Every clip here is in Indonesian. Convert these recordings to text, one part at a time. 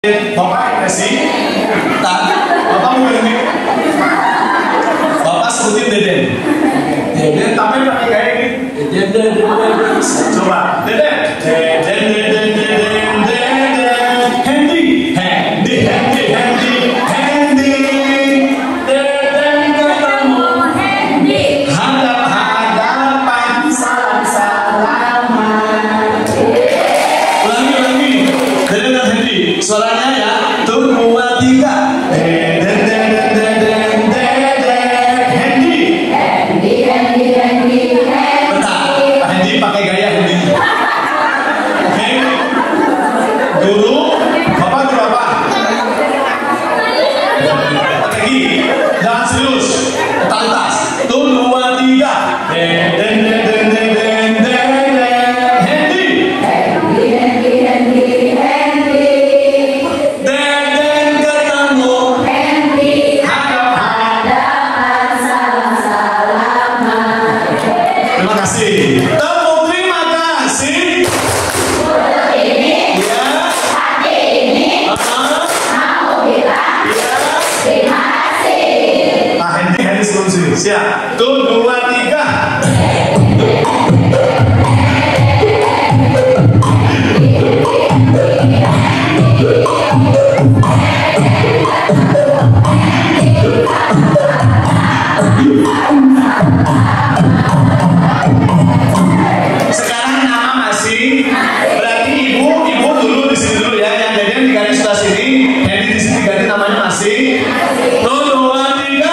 Bapak sih, Bapak mau ini, Bapak sebutin Deden. Deden tapi pakai kayak ini. Deden. Coba Deden. Handy. Deden ketemu. Hadap-hadapan salam-salaman. Lagi. Deden dan Handy. Suaranya ya, tuh 2, 3. Handy. Bentar, Pak Handy pakai gaya Handy. Oke. Guru, Bapak guru apa? Pakai gigi. Jangan serius. Totalitas. Tuh 2, 3. Siap, tuh 2, 3. Sekarang nama masih, berarti ibu dulu di sini dulu ya, yang Deden diganti sebelah sini, Handy di sini diganti namanya masih. Tuh 2, 3.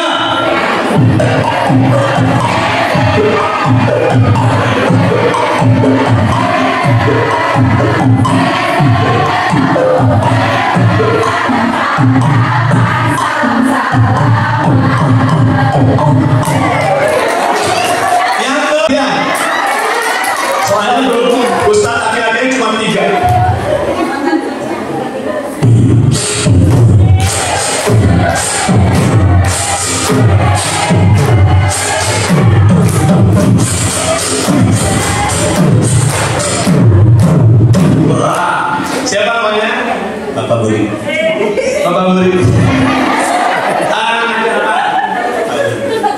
Yang ketiga, soalnya dulu Ustadz akhir-akhirnya cuma 3. Siapa namanya? Bapak Buri.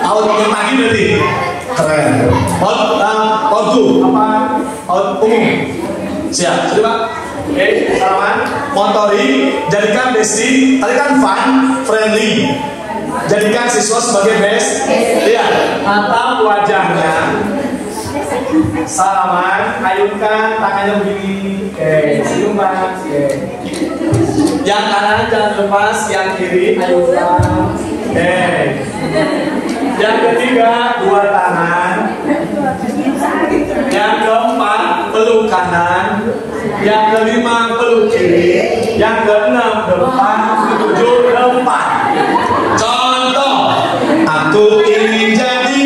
Out yang pagi berarti keren. Outgo apa? Out umum. Siap. Jadi Pak. Oke, salaman. Motori, jadikan besti. Tadi kan fun, friendly. Jadikan siswa sebagai best. Lihat, tatap wajahnya. Salaman, ayunkan tangannya begini. Oke, senyum Pak. Oke. Yang kanan jangan lepas, yang kiri ayunkan. Oke. Yang ketiga, 2 tangan. Yang keempat, peluk kanan. Yang kelima, peluk kiri. Yang keenam, depan. Ketujuh, depan. Contoh, aku ingin jadi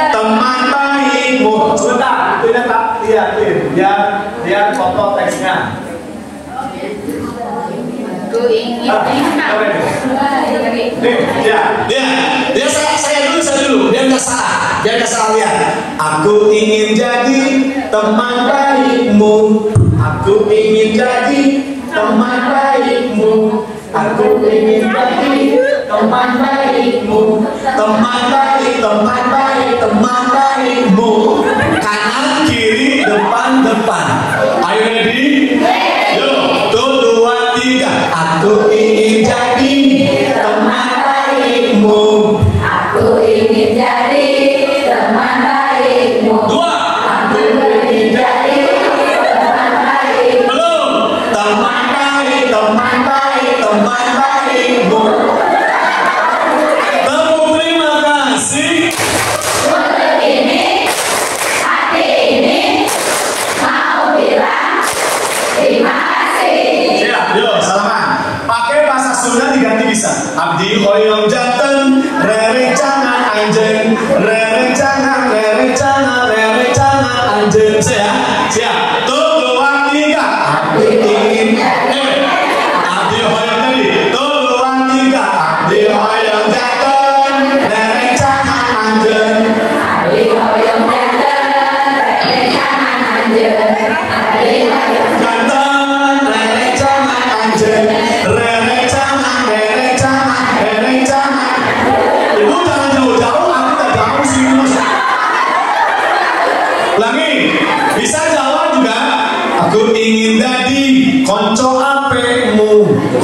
teman baikmu. Sebentar, itu lihat foto teksnya. Aku ingin dia saya dulu dia nggak salah lihat. Aku ingin jadi teman baikmu. Aku ingin jadi teman baikmu. Aku ingin jadi teman baikmu. Teman baikmu. Kanan kiri depan. Are you ready? Yo, tuh 2, 3. Aku ingin jadi teman baikmu. Aku ingin jadi teman baikmu. 2. Aku ingin jadi teman baikmu. Belum. Teman baikmu. Terima kasih. Untuk ini, hati ini mau bilang terima kasih. Siap, yuk salaman. Pakai bahasa Sunda diganti bisa. Abdi hoyong janten, rere jangan anjen, rere jangan anjen. Siap. Tuh 2, 3. Abdi ingin. Abdi hoyong tadi. Tuh 2, 3. Abdi hoyong janten, rere jangan anjen. Abdi hoyong janten, rere jangan anjen. Abdi hoyong Janten, rere jangan anjen.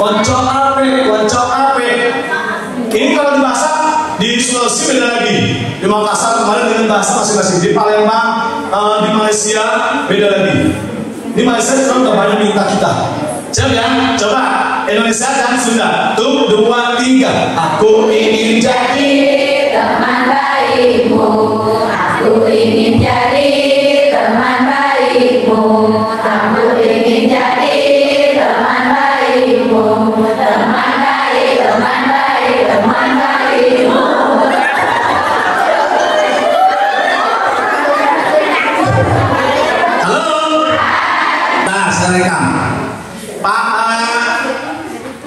konco ape. Ini kalau di bahasa di Sulawesi beda lagi. Di Makassar kemarin dengan bahasa masing-masing. Di Palembang, di Malaysia beda lagi. Di Malaysia sekarang udah banyak minta kita. Siap ya? Coba Indonesia dan Sunda. 1, 2, 3. Aku ingin jadi teman baikmu. Aku ingin jadi teman baikmu. Aku ingin jadi teman baikmu. Teman baik, teman baik, teman baikmu. halo. Nah, saya rekam. Pak,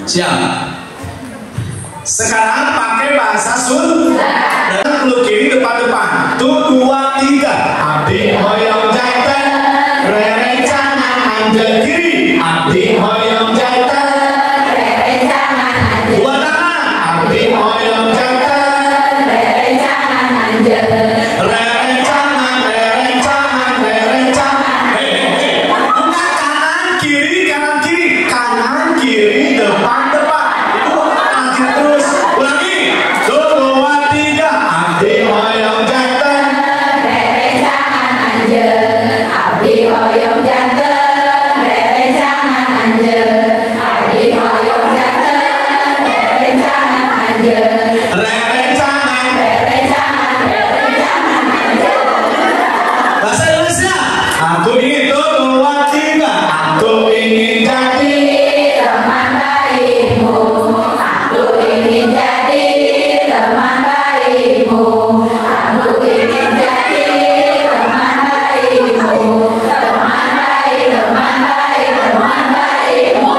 siap. Sekarang pakai bahasa Sunda. Dan kiri depan-depan. 1, 2, 3. Abdi hoyong jantan, rere jangan ambil kiri. Abdi hoyong jantan, Rere jangan anjel. dua tangan. Abdi hoyong jantan, Rere jangan anjel. rere jangan, rere jangan, rere jangan. Bukan kanan kiri, kanan kiri, kanan kiri depan depan. Itu kanan kiri terus. Ulangi. 1, 2, 3. Abdi hoyong jantan. Rere jangan anjel. Abdi hoyong janten. Rere jangan anjel. Abdi hoyong janten. Rere jangan anjel. Rere jangan. Rere jangan, rere jangan anjel. Bahasa Indonesia. Aku ingin 1, 2, 3. Aku ingin jadi. Teman baikmu. Aku ingin jadi teman baikmu. Aku ingin jadi teman baikmu. Teman baik, teman baik, teman baikmu.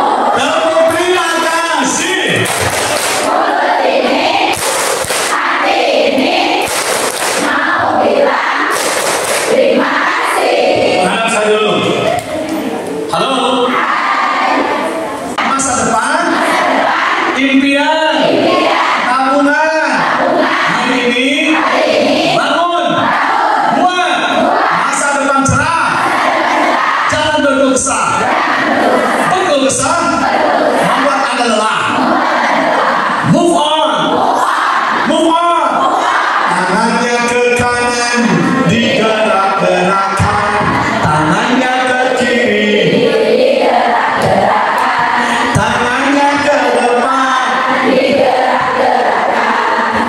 Terima kasih. Mulut ini, hati ini, mau bilang terima kasih. Menghadap saya dulu. Halo. Masa depan. Impian. Tabungan. Hari ini. Bangun. Buat. Masa depan cerah. Jangan berkeluh kesah. Berkeluh kesah membuat Anda lelah. Move on. Move on. Tangannya ke kanan, digerak-gerakkan. Tangannya ke kiri, tangannya ke depan.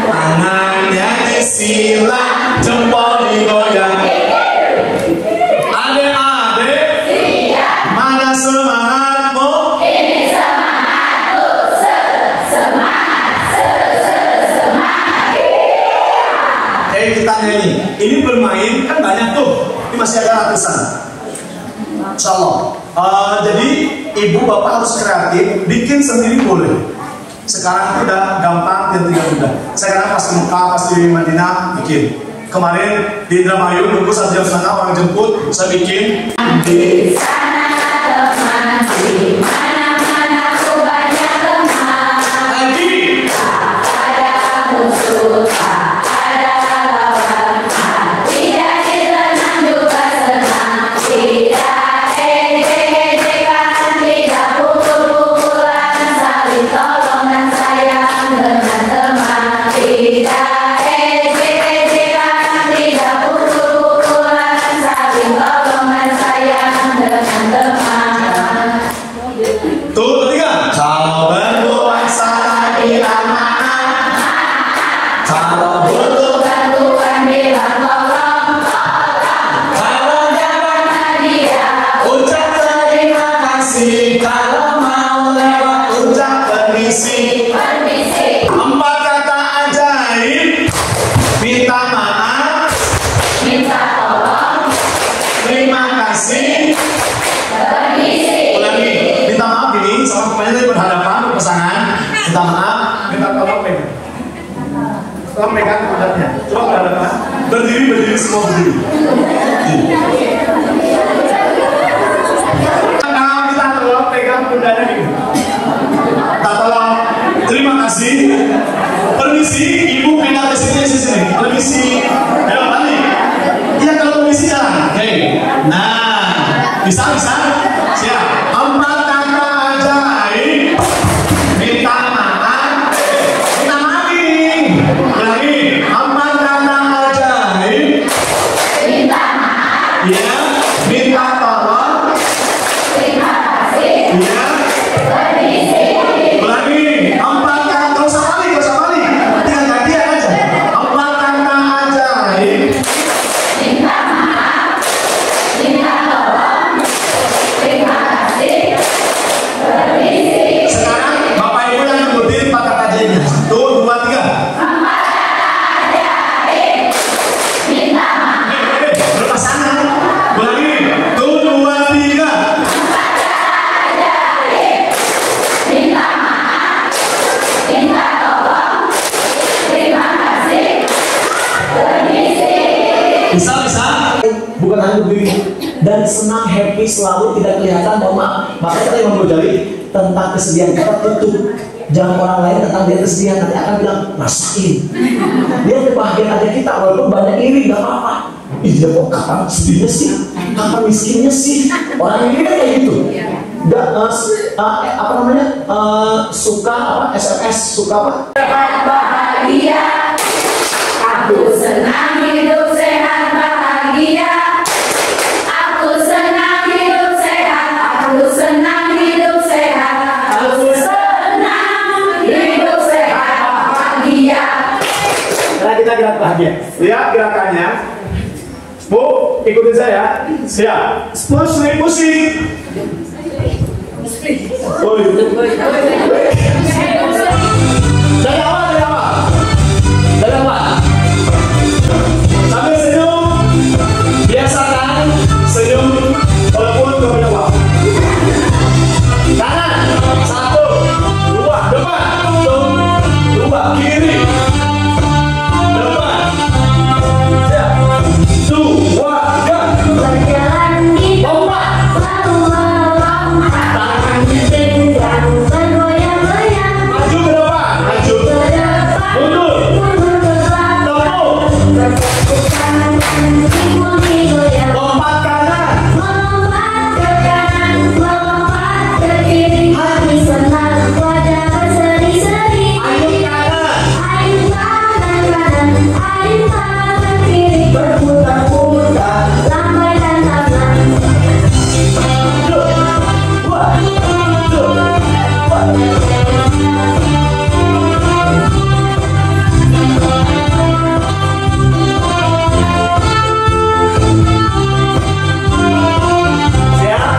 Tangannya disilang, jempol digoyang. Adik-adik, mana semangatmu? Ini semangatku, semangat. Kita nyanyi. Ini bermain kan banyak tuh. Ini masih ada ratusan. Insya Allah. Jadi ibu bapak harus kreatif, bikin sendiri boleh. Sekarang udah gampang dan tidak mudah. Sekarang pas ke Mekah, pas di Madinah, bikin. Kemarin di Indramayu nunggu 1 jam setengah orang jemput, saya bikin. Di sana teman, di mana-mana ku banyak teman. Lagi. Ada musuh, tak ada lawan. Tidak ditenang juga senang. Tidak ejek-ejekan, tidak pukul-pukulan. Saling tolong dan sayang dengan teman. Tidak ejek-ejekan, tidak pukul-pukulan. Saling tolong dan sayang dengan teman. Tuh ketiga. Kalau berbuat salah bilang maaf. Kalau butuh Bantuan bilang tolong. kalau dapat Hadiah ucap terima kasih. Kalau mau lewat ucap permisi. permisi. 4 kata ajaib. Minta maaf, Minta tolong. terima kasih. Permisi. Ulangi, minta maaf ini sama pemainnya tadi berhadapan berpasangan. Minta maaf, minta tolong pegang. Tolong pegang pundaknya. Coba berhadapan. Berdiri semua berdiri. Kalau kita tolong pegang pundaknya gitu. Kita tolong. Terima kasih. Permisi, ibu pindah ke sini. Permisi. Ayo balik. Iya kalau permisi jalan. Oke. Nah, bisa. Siap. 4 kata ajaib. Bisa. Bukan hanya begitu. Dan senang, happy, selalu tidak kelihatan, mohon maaf. Makanya kata Imam Ghazali tentang kesedihan kita tutup. Jangan orang lain tentang dia kesedihan, nanti akan bilang rasain. Dia kebahagiaan aja kita, walaupun banyak iri, gak apa-apa. Ih, dia kok kapan sedihnya sih? Kapan miskinnya sih? Orang ini kan kayak gitu. Gak, apa namanya? Suka apa? SMS, suka apa? Sehat bahagia, aku senang hidup sehat bahagia. Aku senang hidup sehat, aku senang hidup sehat, aku senang hidup sehat bahagia. Nah, kita gerak bahagia. Lihat gerakannya. Bu, ikutin saya. Siap. Musik. Dari awal. Sambil senyum. Biasakan senyum walaupun kebanyakan waktu. Kanan. 1, 2, depan. 2, kiri. Depan. Siap. 2, Berjalan di lompat. lalu melompat, tangan digenggam bergoyang-goyang. Maju ke depan. Maju. Ke depan, Mundur. mundur ke belakang. Tepuk. Bertepuk tangan, minggu digoyang. Lompat kanan. Melompat ke kanan, melompat ke kiri. Hati senang, wajah berseri-seri. Ayun kanan. Ayun kanan, ayun kanan kiri. Berputar-putar. Lambaikan tangan. 2. Siap.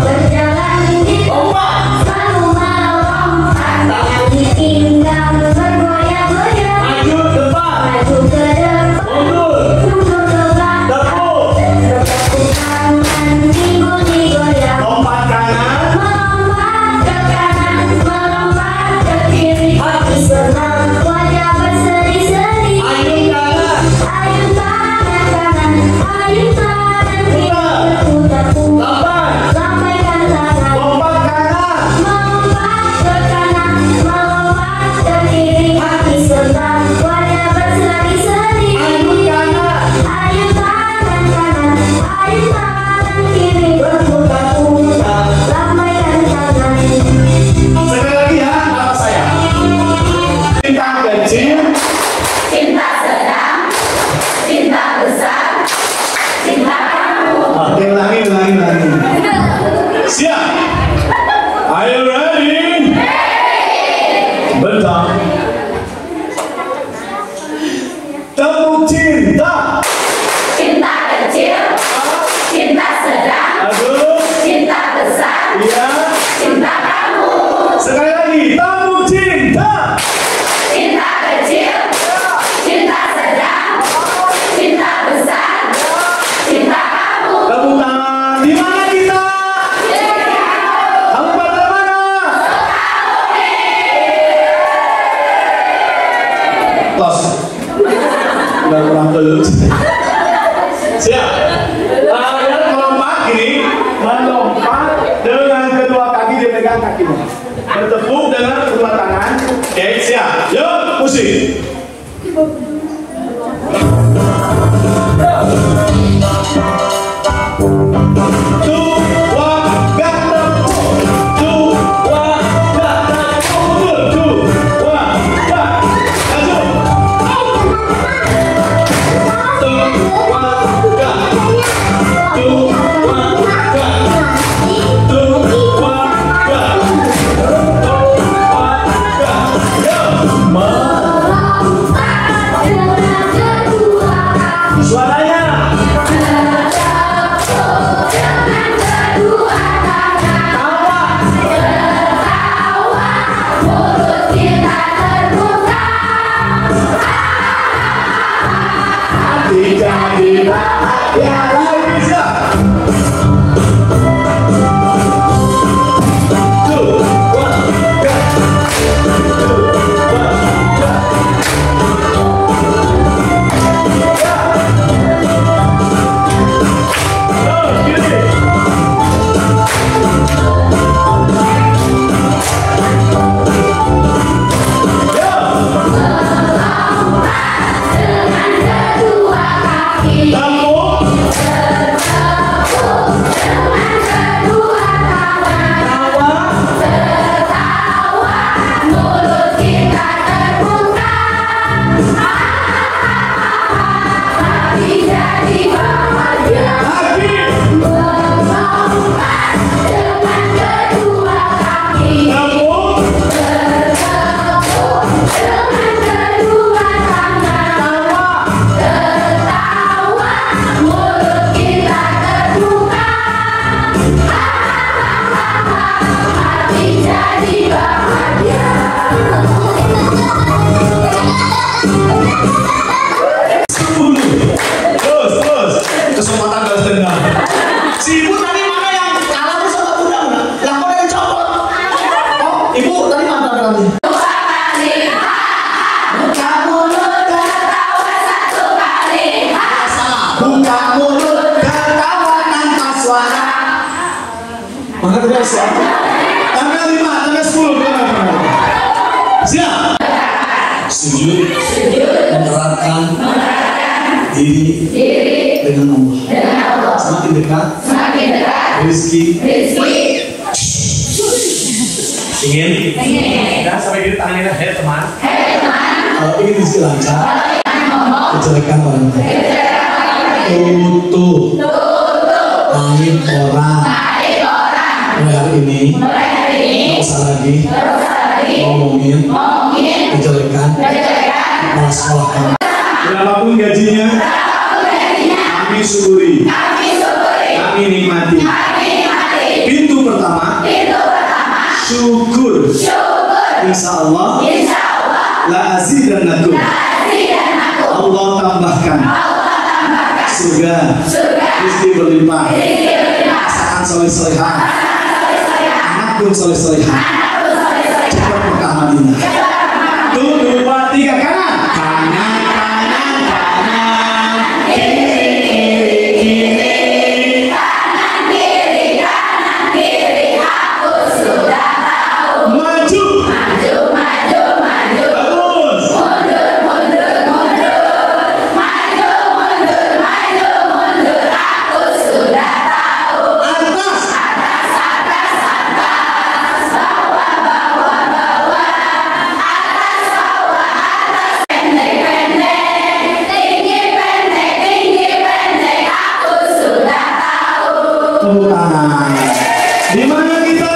Berjalan di Lompat. selalu melompat, tangan digenggam bergoyang-goyang. Maju depan. Maju ke depan, Mundur. mundur ke belakang. Tepuk. Bertepuk tangan, minggu digoyang. Lompat kanan. Melompat ke kanan, melompat ke kiri. Hati senang, wajah berseri-seri. Ayun kanan. Ayun kanan, ayun kanan kiri. Berputar-putar, Lompat. lambaikan tangan. Lompat kanan. Melompat ke kanan, melompat ke kiri. Hati senang, wajah berseri-seri. Ayun kanan. Ayun kanan, ayun kanan kiri. Berputar-putar, lambaikan tangan. Sekali lagi ya, nama saya. Cinta kecil. Cinta sedang, cinta besar, cinta kamu. Oke, ulangi. Siap. Are you ready? Bentar. Tepuk cinta. Cinta kecil, cinta sedang, Aduh. cinta besar, Iya. cinta kamu. Sekali lagi. Tepuk cinta. Cinta kecil, cinta sedang, cinta besar, cinta kamu. Tepuk tangan. Di mana kita? Kamu pada mana? Tos. Udah kurang gelut. Siap. Kalian melompat gini, melompat dengan kedua kaki dipegang kakinya. Bertepuk dengan kedua tangan. Oke, siap. Yuk, musik. Ibu tadi mana berarti? Dua kali ha. Buka mulut tertawa satu kali ha. Buka mulut tertawa tanpa suara. Mana tidak suara? Tanggal 5, tanggal 10 berapa? Siap. Sujud. Mengeratkan diri dengan Allah. Semakin dekat. Rezeki. Ingin? Ya, sampai gini tangannya. Hei teman. Kalau ingin rezeki lancar, kejelekan orang lain. Tutup. Aib orang. Mulai hari ini, nggak usah lagi ngomongin kejelekan malah sekolah kamu. Berapapun gajinya, kami syukuri, kami nikmati. Pintu pertama, syukur. Insya Allah, la azidannakum. Allah tambahkan surga, rezeki berlimpah, pasangan soleh-solehah, anak pun soleh-solehah, cepat Mekah Madinah. Tuh, 2, 3, kanan, kanan, kanan, kanan, kiri, Aku sudah tahu. maju, terus, Aku sudah tahu. atas, tepuk tangan. Di mana kita?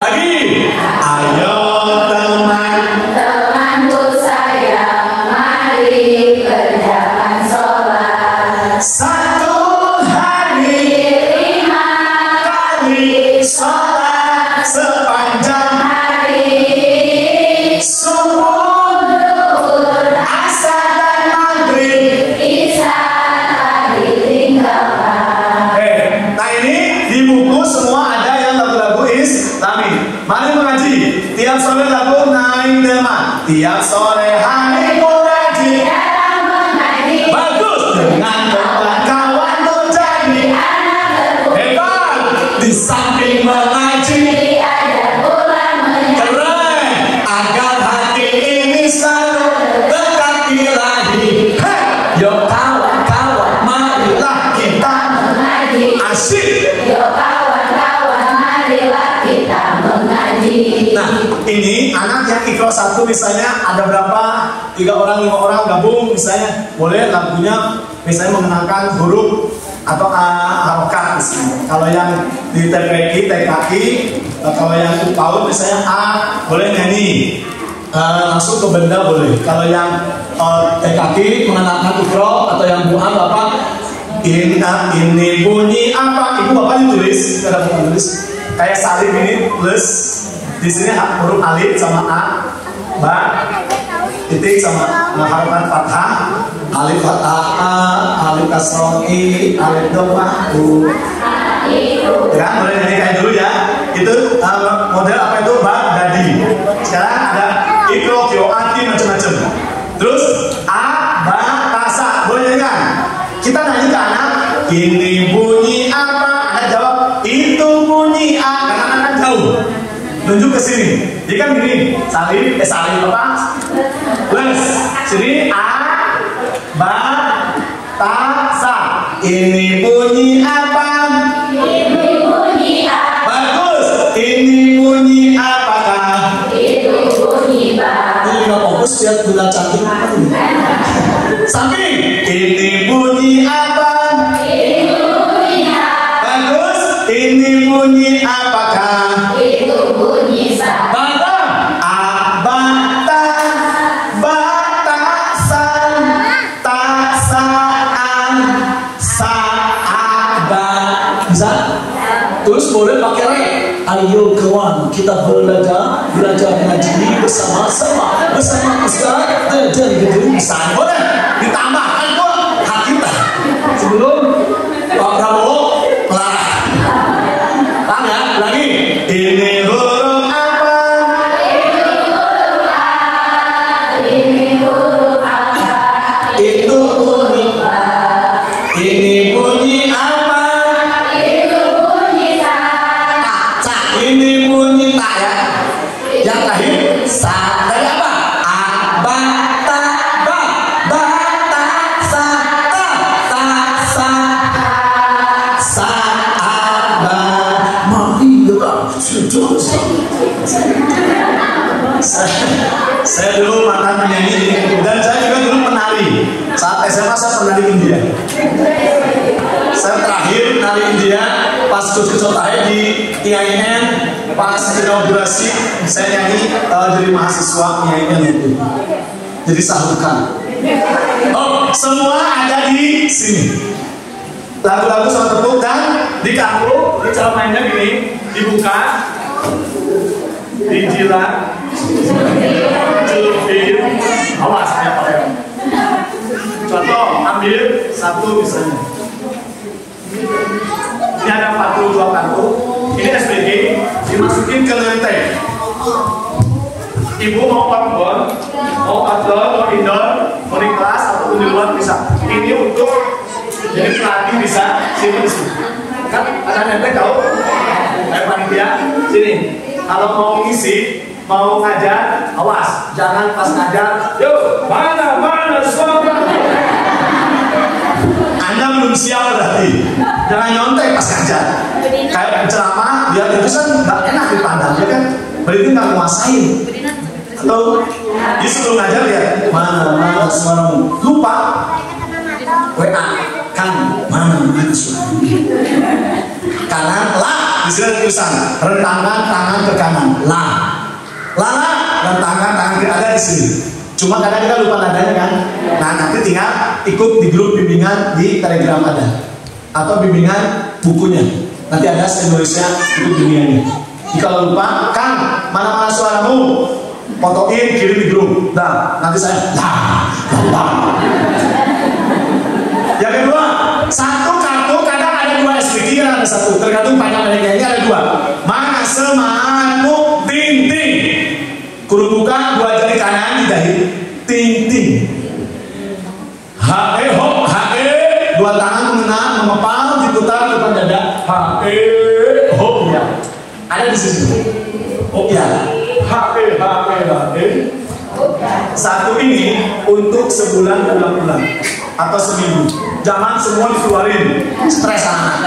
Lagi, ayo teman. Temanku sayang, mari kerjakan sholat. Satu hari 5 kali sholat sepanjang hari. subuh, Duhur, asar dan maghrib. isya tak ditinggalkan. Nah ini di buku semua ada yang lagu-lagu Islami. Mari mengaji. Tiap sore lagu naik teman. Tiap sore hari mengaji. Datang mengaji, Bagus dengan teman kawan terjadi. Hebat di samping mengaji. diajar pula menyanyi. Keren agar hati ini selalu dekat ilahi. Hei, yo kawan-kawan, marilah kita Mengaji, asyik. yuk kawan-kawan, marilah ini anak yang ikro satu misalnya ada berapa 3 orang 5 orang gabung misalnya boleh lagunya misalnya mengenalkan huruf atau harokat misalnya. Kalau yang di TPI, TKI, kalau yang PAUD misalnya A boleh nyanyi langsung ke benda boleh. Kalau yang TKI mengenalkan ikro atau yang doa bapak ini bunyi apa? Ibu bapak ditulis, ada bukan tulis kayak salib ini plus di sini huruf alif sama A, ba, titik sama harokat fathah, alif fathah A, alif kasroh I, alif domah U. Ya, boleh nyanyi kayak dulu ya. Itu model apa itu? Ba, dadi. Sekarang ada ikro, kioati, macam-macam. Terus A, ba, tasa. Boleh nyanyi kan? Kita nyanyi ke anak, ini bunyi apa? Anak jawab, itu bunyi A. Karena anak jauh. Tunjuk ke sini. Jadi kan gini, salib apa? Plus. Sini A, ba, ta, sa. Ini bunyi apa? Ini bunyi apa? Bagus. Ini bunyi apakah? Itu bunyi ba. Ini nggak fokus lihat gula cantik. Samping. Ini bunyi apa? Itu bunyi apa? Bagus. Ini bunyi apakah? Itu bunyi sa. Bata, abata, batasan, tasaan, saaba. Bisa? Terus boleh pakai re. Ayo kawan, kita belajar ngaji bersama-sama bersama Ustaz dan gedung Ustaz. Boleh ditambahkan kok hak kita sebelum Pak Prabowo melarang. Paham ya? Lagi. Ini huruf apa? Ini huruf A. Ini huruf apa? Itu bunyi. Ini bunyi apa? Itu bunyi sa. Sa. Ini bunyi tak ya? Yang terakhir sa. Dari apa? A, ba, ta, ba, ba, ta, sa, ta, ta, sa, sa, a, ba. Marilah sudah. Saya dulu mantan penyanyi dan saya juga dulu penari. Saat SMA saya pernah di India. Saya terakhir nari India pas Gus Tahe di IAIN pas inaugurasi saya nyanyi dari mahasiswa IAIN itu. Jadi sahukan. Oh, semua ada di sini. Lagu-lagu sama tepuk dan di kartu, ini cara mainnya gini, dibuka, dijilat, celupin, awas ya Pak. Contoh, ambil satu misalnya. Ini ada 42 kartu. Ini SPG, dimasukin ke lenteng. Ibu mau outbound, mau outdoor, mau indoor, mau di kelas ataupun di luar bisa. Ini untuk jadi pelatih bisa sini. Kan ada lenteng tahu? Kayak panitia, sini. Kalau mau ngisi, mau ngajar, awas, jangan pas ngajar. Yuk, mana semua. Anda belum siap berarti. Jangan nyontek pas ngajar. Kayak ceramah, biar itu kan nggak enak dipandang, ya kan? Berarti nggak menguasain. Atau disuruh ngajar ya, mana suaramu. Lupa. WA, kan mana suaramu. Kanan, la, di sini tulisan rentangan tangan ke kanan, la. Lala, rentangan tangan kiri ada di sini. Cuma kadang kita lupa nadanya kan. Nah nanti tinggal ikut di grup bimbingan di Telegram ada, atau bimbingan bukunya. Nanti ada Indonesia ikut bimbingannya. Jika lupa, kan mana suaramu, fotoin kirim di grup. Nah nanti saya lah. Yang kedua, satu kartu kadang ada 2 SPG, ada satu, tergantung panjang pendeknya. Ini ada 2. Mana semangatmu, ting ting. Kurung buka 2 jari kanan di dahi, ting ting. Hae hop hae, 2 tangan mengenal mengepal diputar depan dada. Hae hop ya. Ada di sini. Oh ya. Hae hae. Satu ini untuk sebulan 2 bulan atau seminggu. Jangan semua dikeluarin, stres anak.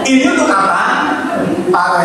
Ini untuk apa? Pak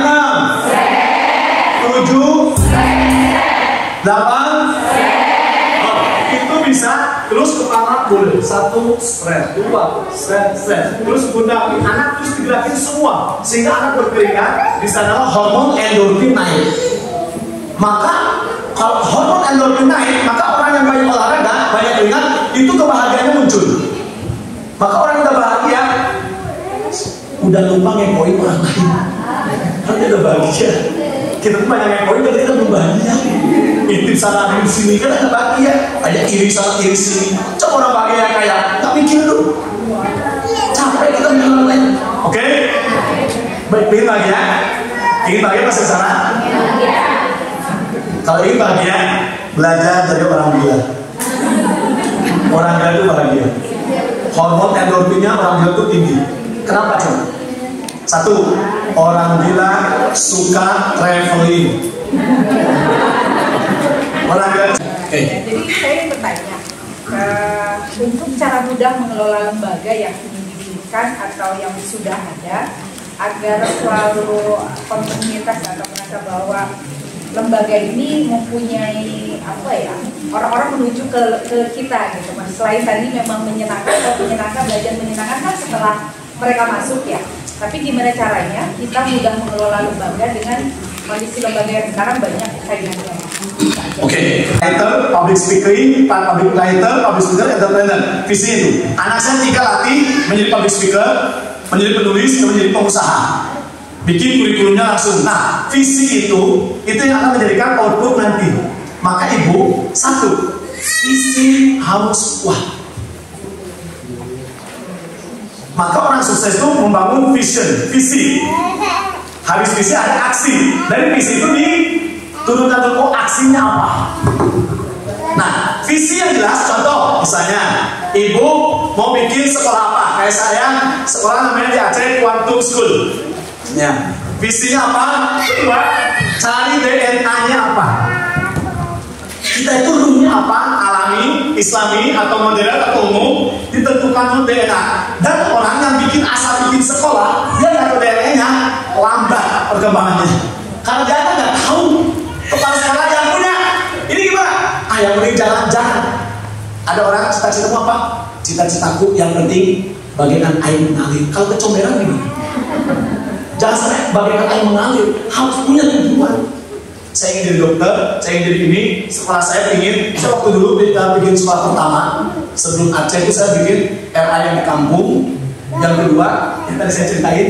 6, 7, 8. Itu bisa terus kepala boleh 1 stretch, 2 stretch, terus pundak anak terus digerakin semua sehingga anak berkeringat. Di sana hormon endorfin naik. Maka kalau hormon endorfin naik, maka orang yang banyak olahraga, banyak keringat, itu kebahagiaannya muncul. Maka orang yang udah bahagia udah lupa ngepoin orang lain. Kan dia udah bahagia. Kita tuh banyak ngepoin tapi kita belum bahagia. Intip sana di sini kan ada bahagia, ada iri sana iri sini. Coba orang bahagia kayak nggak mikir dulu. Capek kita mikir orang lain. Oke? Baik, ingin bahagia? Ingin bahagia pasti sana. Kalau ingin bahagia, belajar dari orang gila. Orang gila itu bahagia. Hormon endorfinnya orang gila itu tinggi. Kenapa coba? 1, orang gila suka traveling. Orang gila. Jadi saya bertanya, untuk cara mudah mengelola lembaga yang dimiliki atau yang sudah ada, agar selalu kontinuitas atau merasa bahwa lembaga ini mempunyai apa ya, orang-orang menuju ke kita gitu mas. Selain tadi memang menyenangkan belajar menyenangkan kan setelah mereka masuk ya, tapi gimana caranya kita mudah mengelola lembaga dengan kondisi lembaga yang sekarang banyak saingannya. Oke, writer, public speaking, public writer, public speaker, entrepreneur. Visi itu, anak saya 3 latih menjadi public speaker, menjadi penulis, dan menjadi pengusaha. Bikin kurikulumnya langsung. Nah, visi itu yang akan menjadikan output nanti. Maka ibu, 1, visi harus kuat. Maka orang sukses itu membangun vision, visi. Habis visi ada aksi. Dari visi itu diturunkan dulu, aksinya apa. Nah, visi yang jelas, contoh misalnya ibu mau bikin sekolah apa? Kayak saya, sekolah namanya di Aceh Quantum School. Ya, visinya apa? Cari DNA-nya apa. Kita itu dulunya apa? Alami, Islami, atau modern atau umum, ditentukan oleh DNA. Dan orang yang bikin asal bikin sekolah, dia nggak tahu DNA-nya, lambat perkembangannya. Karena dia nggak tahu kepala sekolah yang punya. Ini gimana? Yang penting jalan-jalan. Ada orang cita-citamu apa? Cita-citaku yang penting bagaikan air mengalir. Kalau kecomberan gimana? Jangan sampai bagaikan air mengalir, harus punya tujuan. saya ingin jadi dokter, saya ingin jadi ini. Setelah saya waktu dulu bikin sekolah pertama sebelum Aceh itu saya bikin RA yang di kampung. Yang kedua, yang tadi saya ceritain,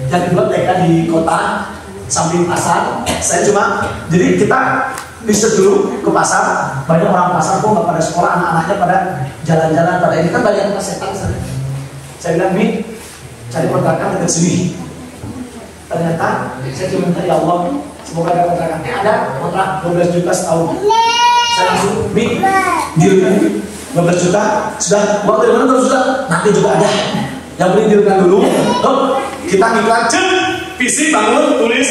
yang kedua TK di kota samping pasar. Saya cuma, jadi kita riset dulu ke pasar, banyak orang pasar kok nggak pada sekolah, anak-anaknya pada jalan-jalan, pada ini kan banyak pasetan. Saya bilang, Mi, cari kontrakan dekat sini. Ternyata saya cuma minta, ya Allah, semoga ada kontrakan. Ada kontrak 12 juta setahun. Saya langsung, Mi, dealkan 12 juta, sudah, uang dari mana 12 juta? Nanti juga ada. Yang penting dealkan dulu. Kita ngiklan, visi bangun, tulis,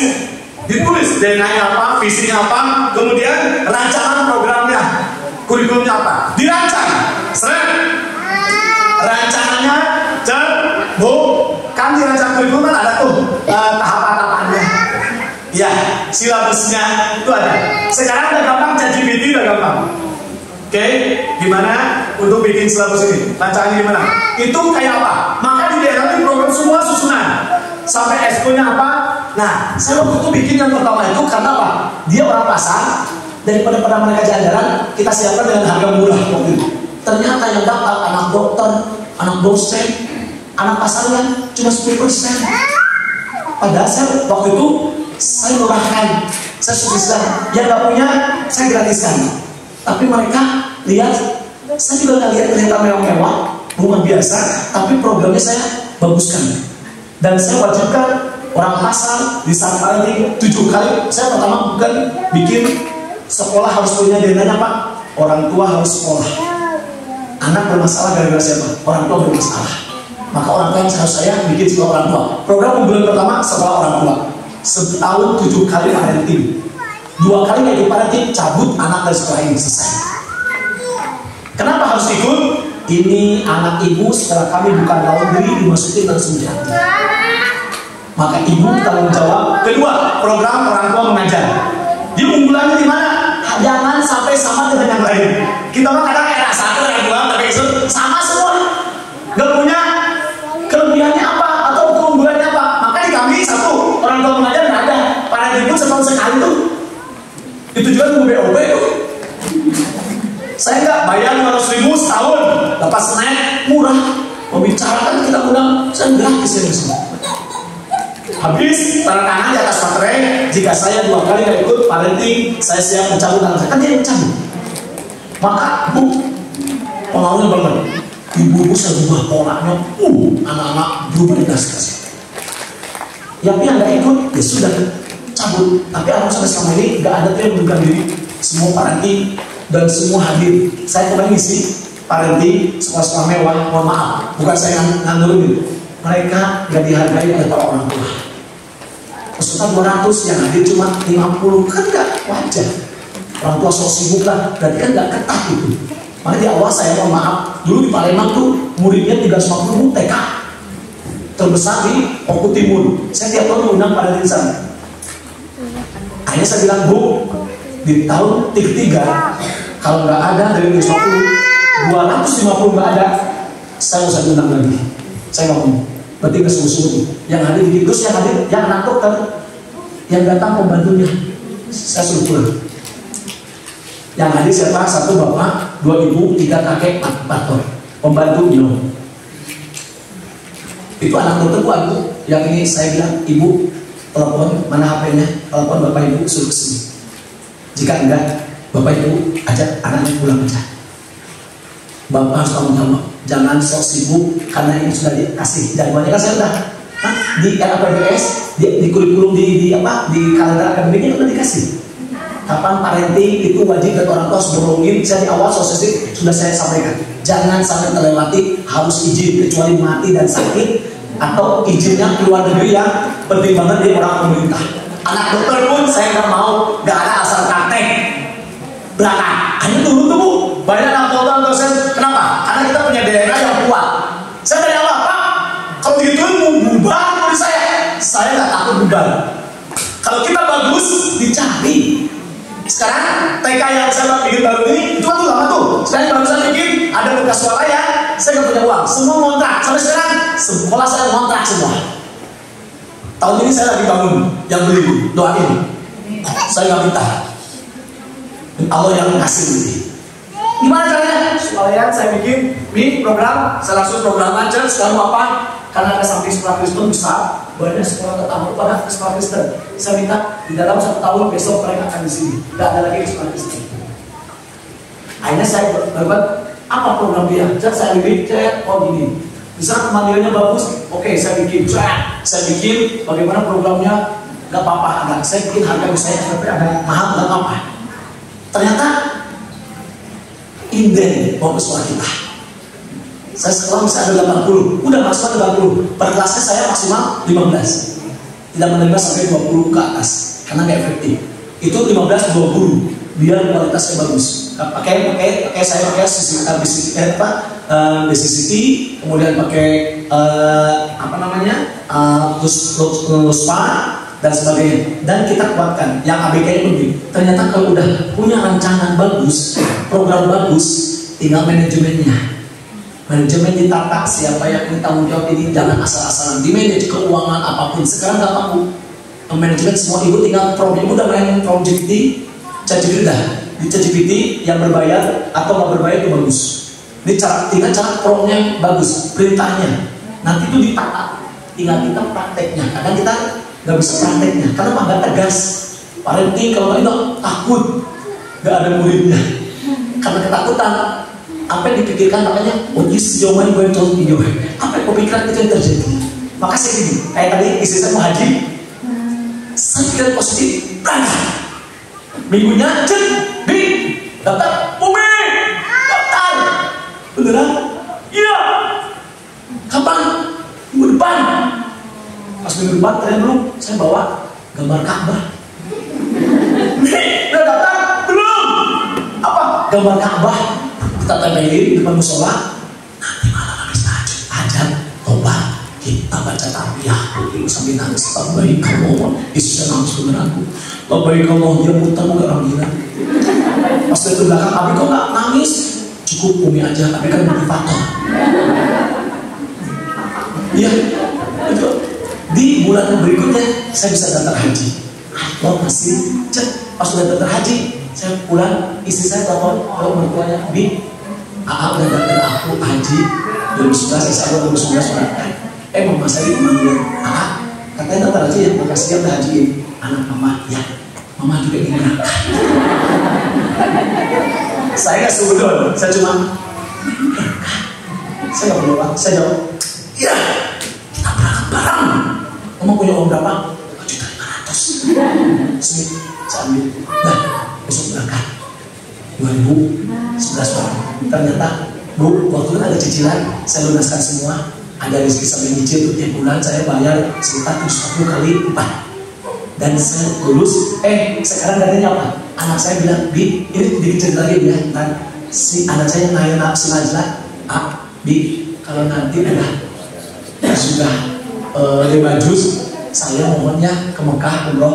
ditulis DNA-nya apa, visinya apa, kemudian rancangan programnya, kurikulumnya apa, dirancang, seret, rancangannya, kan dirancang kurikulum kan ada tuh tahapan-tahapannya, ya, silabusnya itu ada. Sekarang udah gampang, ChatGPT udah gampang. Oke, gimana untuk bikin silabus ini? Rancangannya gimana? Itu kayak apa? Maka di daerah ini program semua susunan. Sampai expo-nya apa? Nah, saya waktu itu bikin yang pertama itu karena apa? Dia orang pasar, daripada mereka jalan-jalan, kita siapkan dengan harga murah waktu itu. Ternyata yang dapat anak dokter, anak dosen, anak pasaran cuma 10%. Padahal saya waktu itu saya murahkan, saya sukses. Yang nggak punya saya gratiskan. Tapi mereka lihat, saya juga nggak lihat ternyata mewah-mewah, bunga biasa, tapi programnya saya baguskan. Dan saya wajibkan orang pasar di saat parenting 7 kali. Saya pertama bukan bikin sekolah harus punya DNA-nya Pak. Orang tua harus sekolah. Anak bermasalah gara-gara siapa? Orang tua bermasalah. Maka orang tua yang harus saya bikin sekolah orang tua. Program unggulan pertama sekolah orang tua. Setahun 7 kali parenting. 2 kali lagi parenting, cabut anak dari sekolah ini, selesai. Kenapa harus ikut? Ini anak ibu setelah kami bukan laundry dimasukin langsung jatuh. Maka ibu tanggung jawab. Kedua, program orang tua mengajar. Di unggulannya di mana? Jangan sampai sama dengan yang lain. Kita mah kadang era 1, era 2, tapi itu sama semua. Gak punya kelebihannya apa atau keunggulannya apa. Maka di kami 1, orang tua mengajar nggak ada. Para ibu setahun sekali tuh. Itu juga tunggu BOP tuh. Saya nggak bayar 500.000 setahun, lepas naik murah. Membicarakan kita undang, saya gratis ya semua. Habis tanda tangan di atas materai. Jika saya 2 kali nggak ikut parenting, saya siap mencabut tangan saya. Kan dia mencabut. Maka bu, pengawalnya banget. Ibu saya ubah polanya. Anak-anak berubah dikasih. Yang nggak ikut, ya sudah cabut. Tapi anak saya selama ini nggak ada tuh yang mengundurkan diri. Semua parenting dan semua hadir. Saya kemarin ngisi parenting sekolah-sekolah mewah, mohon maaf, bukan saya ngandurin. Mereka gak dihargai oleh para orang tua. Peserta 200 yang hadir cuma 50, kan gak wajar. Orang tua sok sibuk lah, berarti kan gak ketat itu. Makanya di awal saya mohon maaf, dulu di Palembang tuh muridnya 350 TK terbesar di Oku Timur. Saya tiap tahun mengundang pada di sana. Akhirnya saya bilang, Bu, di tahun ketiga kalau nggak ada dari 250 nggak ada, saya usah undang lagi. Saya nggak mau. Berarti nggak sungguh-sungguh. Yang hadir di terus yang hadir, yang anak dokter, yang datang pembantunya, saya suruh pulang. Yang hadir siapa? 1 bapak, 2 ibu, 3 kakek, 4 orang. Pembantu no. Itu anak dokter Bu, yang ini saya bilang, Ibu telepon, mana HP-nya? Telepon bapak ibu suruh kesini. Jika enggak, bapak ibu ajak anaknya pulang aja. Bapak harus tanggung jawab. Jangan sok sibuk karena ini sudah dikasih jadwalnya kan saya udah di RAPBS, di kurikulum di kalender akademiknya udah dikasih. Kapan parenting itu wajib dan orang tua harus berlogin. Saya di awal sosialisasi sudah saya sampaikan. Jangan sampai terlewati harus izin kecuali mati dan sakit atau izinnya keluar negeri yang penting banget di orang pemerintah. Anak dokter pun saya nggak mau, nggak ada asal praktek belakang. Hanya turun tuh Bu, banyak anak dokter dosen. Kenapa? Karena kita punya daerah yang kuat. Saya dari awal Pak, kalau digituin mau bubar menurut saya nggak takut bubar. Kalau kita bagus dicari. Sekarang TK yang saya bikin baru ini itu kan tuh lama tuh. Sekarang baru saya bikin ada bekas suara ya. Saya nggak punya uang, semua kontrak. Sampai sekarang sekolah saya kontrak semua. Tahun ini saya lagi bangun yang beli, doain. Saya nggak minta. Allah yang ngasih ini. Gimana caranya? Supaya saya bikin program, saya langsung program aja. Sekarang apa? Karena ada samping sekolah Kristen besar, banyak sekolah tertamu pada sekolah Kristen. Saya minta di dalam 1 tahun besok mereka akan di sini. Tidak ada lagi di sekolah Kristen. Akhirnya saya berbuat apa program dia? Jadi saya bikin, gini. Bisa kemandiriannya bagus, oke saya bikin. Saya bikin bagaimana programnya, nggak apa-apa. Saya bikin harga saya tapi ada mahal, nggak apa-apa. Ternyata inden mau ke sekolah kita. Saya sekolah bisa ada 80, udah maksimal 80. Per kelasnya saya maksimal 15. Tidak menerima sampai 20 ke atas karena nggak efektif. Itu 15-20 biar kualitasnya bagus. Pakai saya pakai BCCT, kemudian pakai Luspa dan sebagainya, dan kita kuatkan yang ABK ini. Ternyata kalau udah punya rancangan bagus, program bagus, tinggal manajemennya. Manajemen ditata, siapa yang tanggung jawab ini, jangan asal-asalan di manage keuangan apapun. Sekarang nggak mampu manajemen semua, ibu tinggal ibu udah main from GPT, ChatGPT dah. Di ChatGPT yang berbayar atau nggak berbayar itu bagus. Ini tinggal cara promnya bagus, perintahnya. Nanti itu ditata, tinggal kita prakteknya. Kadang kita nggak bisa prakteknya, karena nggak tegas. Parenting kalau nggak itu takut, nggak ada muridnya, karena ketakutan. Apa yang dipikirkan makanya, oh this your mind going to video. Apa yang pikiran itu yang terjadi? Maka saya gini, kayak tadi istri saya mau haji, saya pikir positif, berangkat. Minggunya daftar, Umi, daftar, beneran? Iya. Kapan? Minggu depan. Pas minggu depan ternyata belum, saya bawa gambar Ka'bah. Udah daftar? Belum. Apa? Gambar Ka'bah. Kita tempelin depan musola. Nanti malam habis tahajud, tobat, kita baca tarbiyah. Ibu sambil nangis, labbaik Allah. Yesus nangis beneran. Labbaik Allah, dia muter mau orang gila. Pas dari belakang, Abi kok nggak nangis? Cukup Umi aja, tapi kan motivator. Iya, itu. Di bulan berikutnya saya bisa daftar haji. Allah masih cek. Pas sudah daftar haji, saya pulang, istri saya telepon, kalau mertuanya, Bi, udah daftar aku haji 2011, insya Allah 2019 berangkat. Mama saya manggil, katanya daftar haji ya, makasih ya udah hajiin anak mama. Ya, mama juga ingin berangkat. Saya nggak sudon, saya cuma saya nggak perlu uang, saya jawab, iya, kita berangkat bareng. Mama punya uang berapa? 1.500.000. Saya ambil, nah besok berangkat 2011 Pak. Ternyata Bu, waktu itu ada cicilan, saya lunaskan semua. Ada rezeki sampai nyicil tuh tiap bulan saya bayar sekitar 70 kali 4. Dan saya lulus, sekarang katanya apa? Anak saya bilang, Bi, ini dikit lagi ya, si anak saya yang nanya si Najla, Bi, kalau nanti sudah 5 juz, saya mohonnya ke Mekah umroh.